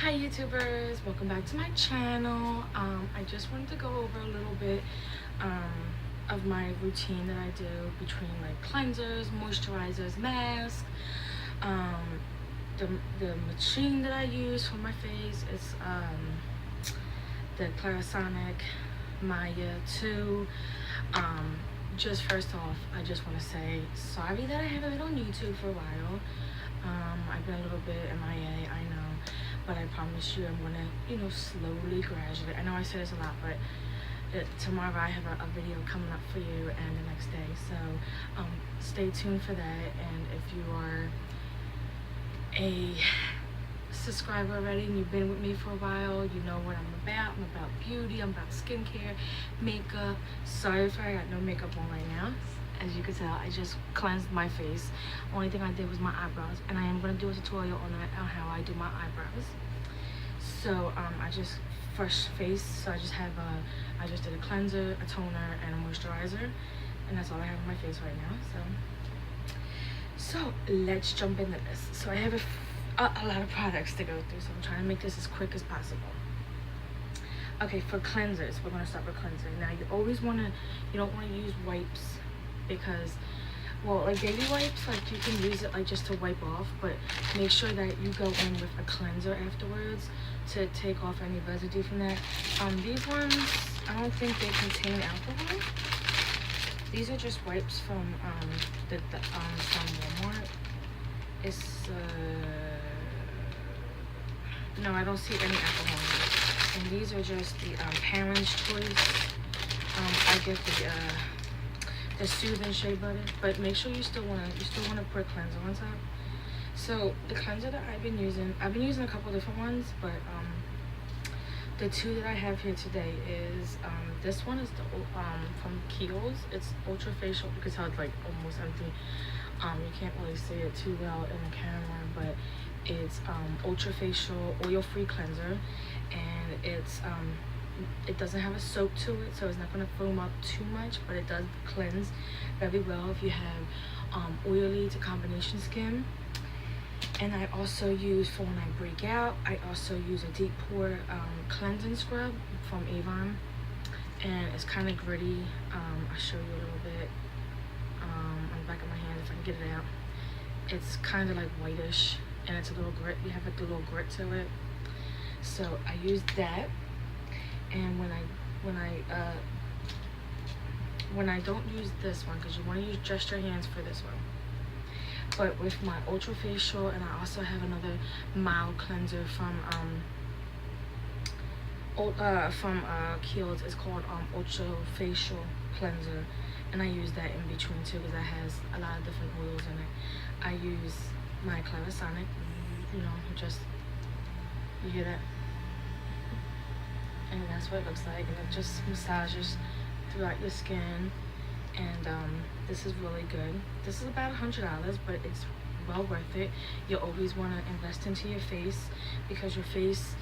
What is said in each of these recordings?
Hi YouTubers, welcome back to my channel. I just wanted to go over a little bit of my routine that I do between like cleansers, moisturizers, masks. The machine that I use for my face is the Clarisonic Maya 2. Just first off, I just want to say sorry that I haven't been on YouTube for a while. I've been a little bit MIA, I know, but I promise you I'm gonna, slowly, gradually. I know I say this a lot, but tomorrow I have a video coming up for you, and the next day. So stay tuned for that. And if you are a subscriber already and you've been with me for a while, you know what I'm about. I'm about beauty, I'm about skincare, makeup. Sorry if I got no makeup on right now. As you can tell, I just cleansed my face. Only thing I did was my eyebrows, and I am going to do a tutorial on how I do my eyebrows. So I just fresh face, so I just did a cleanser, a toner, and a moisturizer, and that's all I have on my face right now. So let's jump into this. So I have a lot of products to go through, so I'm trying to make this as quick as possible. Okay, for cleansers, we're going to start with cleanser. Now you don't want to use wipes, because like baby wipes, like you can use it like just to wipe off, but make sure that you go in with a cleanser afterwards to take off any residue from that. These ones, I don't think they contain alcohol. These are just wipes from from Walmart. It's no, I don't see any alcohol in it. And these are just the Parents' Choice. I get the Soothing Shea Butter, but make sure you still wanna put cleanser on top. So the cleanser that I've been using a couple different ones, but the two that I have here today is this one is the from Kiehl's. It's Ultra Facial. You can tell it's like almost empty. You can't really see it too well in the camera, but it's Ultra Facial oil-free cleanser, and it doesn't have a soap to it, so it's not going to foam up too much, but it does cleanse very well if you have oily to combination skin. And I also use, for when I break out, I also use a deep pore cleansing scrub from Avon, and it's kind of gritty. I'll show you a little bit on the back of my hand if I can get it out. It's kind of like whitish, and it's a little grit. You have like a little grit to it. So I use that. And when I don't use this one, because you want to use just your hands for this one, but with my Ultra Facial, and I also have another mild cleanser from Kiehl's. It's called Ultra Facial Cleanser, and I use that in between too, because that has a lot of different oils in it. I use my Clarisonic, you hear that? And that's what it looks like, and it just massages throughout your skin. And this is really good. This is about $100, but it's well worth it. You always want to invest into your face, because your face,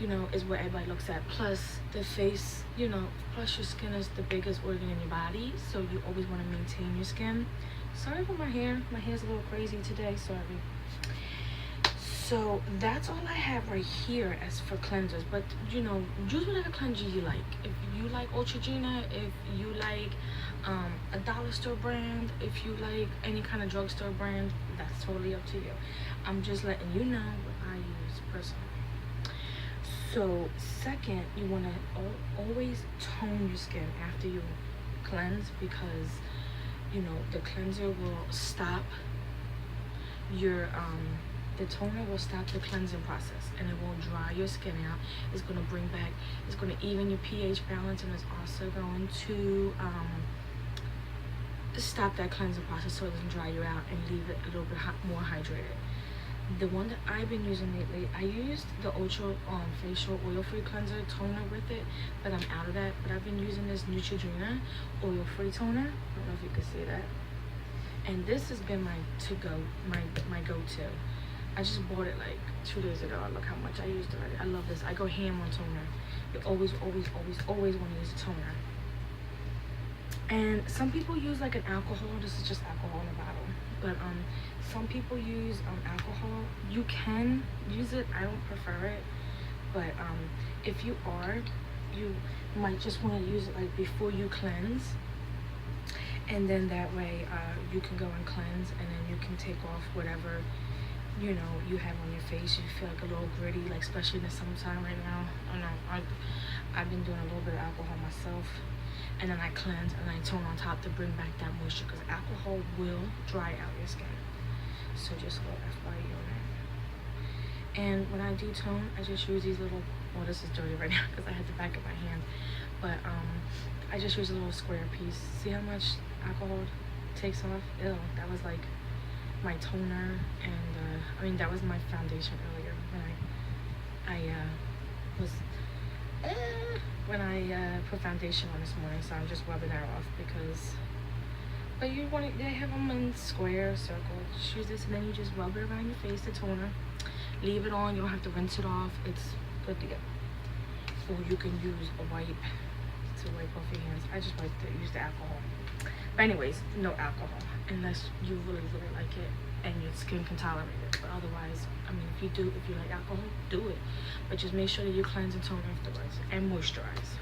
is what everybody looks at. Plus the face, plus your skin is the biggest organ in your body, so you always want to maintain your skin. Sorry for my hair. My hair's a little crazy today, sorry. So that's all I have right here as for cleansers, but use whatever cleanser you like. If you like Neutrogena, if you like a dollar store brand, if you like any kind of drugstore brand, that's totally up to you. I'm just letting you know what I use personally. So second, you want to always tone your skin after you cleanse, because the cleanser will stop your the toner will stop the cleansing process, and it won't dry your skin out. It's going to even your pH balance, and it's also going to stop that cleansing process so it doesn't dry you out and leave it a little bit more hydrated. The one that I've been using lately, I used the Ultra Facial Oil-Free Cleanser toner with it, but I'm out of that. But I've been using this Neutrogena Oil-Free Toner. I don't know if you can see that. And this has been my go-to. I just bought it like 2 days ago. Look how much I used already. I love this. I go ham on toner. You always want to use a toner. And some people use like an alcohol. This is just alcohol in a bottle. But some people use alcohol. You can use it. I don't prefer it, but if you are, you might just want to use it like before you cleanse, and then that way you can go and cleanse, and then you can take off whatever you know you have on your face. You feel like a little gritty, like especially in the summertime right now. I don't know, I've been doing a little bit of alcohol myself, and then I cleanse and I tone on top to bring back that moisture, because alcohol will dry out your skin. So just a little FYI on that. And when I do tone, I just use these little, well, this is dirty right now because I had to back up my hand, but I just use a little square piece. See how much alcohol takes off? Ew, that was like my toner, and I mean that was my foundation earlier when I put foundation on this morning. So I'm just rubbing that off because, but you want it, they have them in square, circle. Just use this and then you just rub it around your face, the toner. Leave it on, you don't have to rinse it off. It's good to go. Or you can use a wipe to wipe off your hands. I just like to use the alcohol. But anyways, no alcohol unless you really like it and your skin can tolerate it. But otherwise, I mean, if you like alcohol, do it. But just make sure that you cleanse and tone afterwards and moisturize.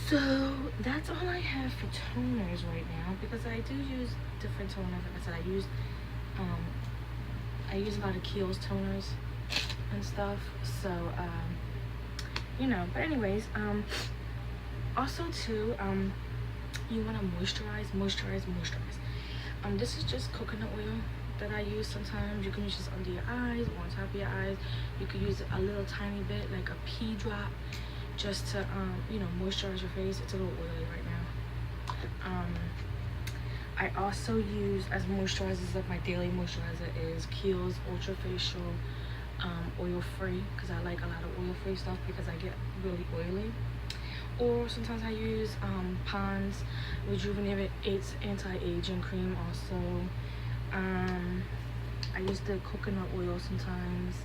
So that's all I have for toners right now, because I do use different toners. Like I said, I use a lot of Kiehl's toners and stuff. So you know, but anyways, also too, you want to moisturize. This is just coconut oil that I use sometimes. You can use this under your eyes or on top of your eyes. You could use a little tiny bit, like a pea drop, just to you know, moisturize your face. It's a little oily right now. I also use as moisturizers, like my daily moisturizer is Kiehl's Ultra Facial oil free, because I like a lot of oil free stuff because I get really oily. Or sometimes I use Pond's Rejuvenates Anti-Aging Cream also. I use the coconut oil sometimes.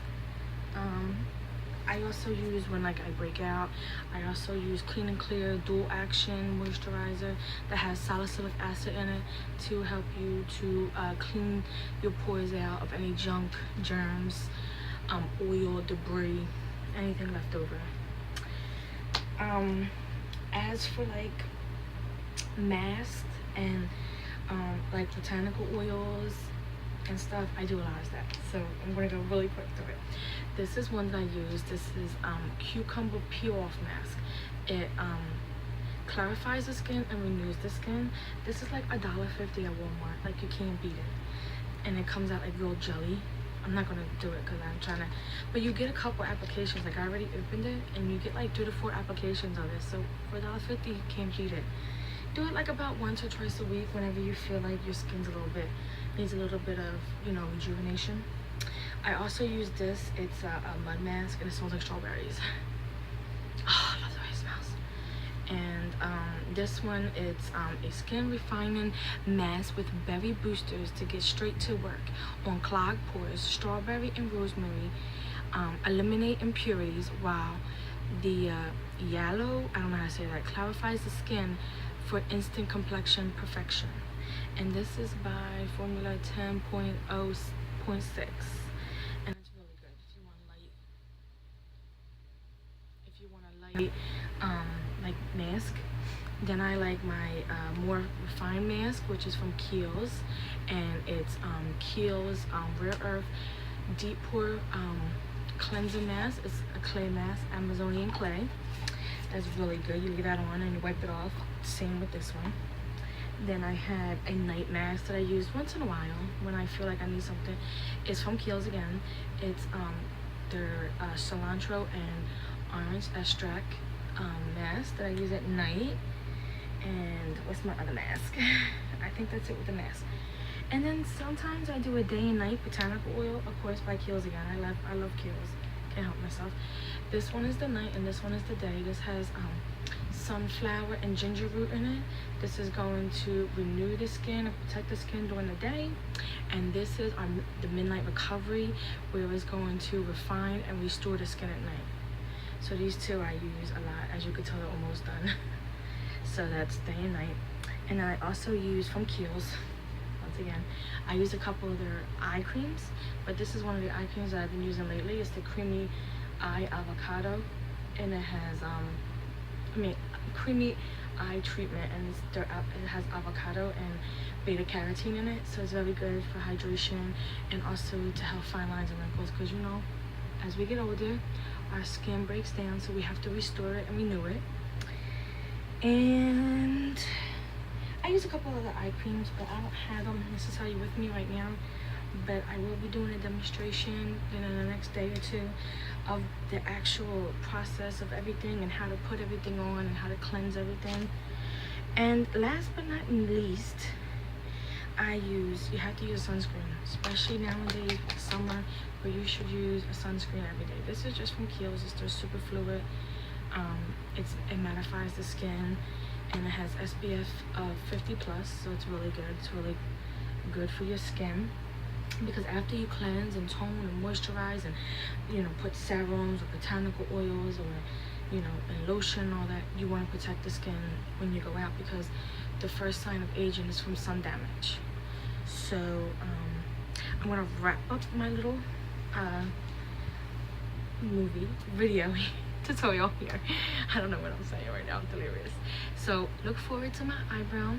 I also use, when like I break out, I also use Clean and Clear Dual Action Moisturizer that has salicylic acid in it to help you to clean your pores out of any junk, germs, oil, debris, anything left over. As for like masks and like botanical oils and stuff, I do a lot of that. So I'm gonna go really quick through it. This is one that I use. This is cucumber peel off mask. It clarifies the skin and renews the skin. This is like $1.50 at Walmart. Like, you can't beat it. And it comes out like real jelly. I'm not gonna do it because I'm trying to, but you get a couple applications. Like, I already opened it and you get like 3 to 4 applications of it. So for $1.50, you can't beat it. Do it like about once or twice a week whenever you feel like your skin's needs a little bit of, you know, rejuvenation. I also use this. It's a mud mask and it smells like strawberries. Oh, I love the way it smells. And this one, it's a skin refining mask with berry boosters to get straight to work on clogged pores. Strawberry and rosemary eliminate impurities, while the yellow, I don't know how to say that, clarifies the skin for instant complexion perfection. And this is by formula 10.0.6, and it's really good if you want a light like mask. Then I like my more refined mask, which is from Kiehl's, and it's Kiehl's Rare Earth Deep Pore Cleansing Mask. It's a clay mask, Amazonian clay. That's really good. You leave that on and you wipe it off. Same with this one. Then I have a night mask that I use once in a while when I feel like I need something. It's from Kiehl's again. It's their cilantro and orange extract mask that I use at night. And what's my other mask? I think that's it with the mask. And then sometimes I do a day and night botanical oil, of course, by Kiehl's again. I love Kiehl's. Can't help myself. This one is the night and this one is the day. This has sunflower and ginger root in it. This is going to renew the skin and protect the skin during the day. And this is the midnight recovery, where it's going to refine and restore the skin at night. So these two I use a lot. As you can tell, they're almost done. So that's day and night. And then I also use from Kiehl's, once once again, I use a couple of their eye creams, but this is one of the eye creams that I've been using lately. It's the Creamy Eye Avocado, and it has creamy eye treatment, and it has avocado and beta carotene in it, so it's very good for hydration and also to help fine lines and wrinkles, because you know, as we get older, our skin breaks down, so we have to restore it and renew it. And I use a couple other eye creams, but I don't have them necessarily with me right now, but I will be doing a demonstration in the next day or two of the actual process of everything and how to put everything on and how to cleanse everything. And last but not least, you have to use sunscreen, especially nowadays with summer, where you should use a sunscreen every day. This is just from Kiehl's. It's their super fluid. It mattifies the skin, and it has SPF 50 plus, so it's really good. It's really good for your skin, because after you cleanse and tone and moisturize and, you know, put serums or botanical oils or, you know, and lotion, all that, you want to protect the skin when you go out, because the first sign of aging is from sun damage. So I'm gonna wrap up my little video tutorial here. I don't know what I'm saying right now, I'm delirious. So look forward to my eyebrow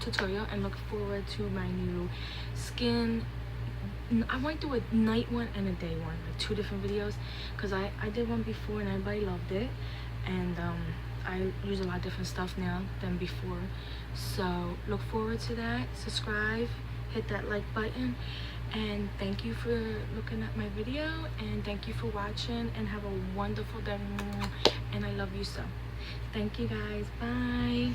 tutorial, and look forward to my new skin. I went through a night one and a day one, like 2 different videos, because I did one before and everybody loved it, and I use a lot of different stuff now than before. So look forward to that. Subscribe, hit that like button, and thank you for looking at my video, and thank you for watching, and have a wonderful day, and I love you so. Thank you guys. Bye.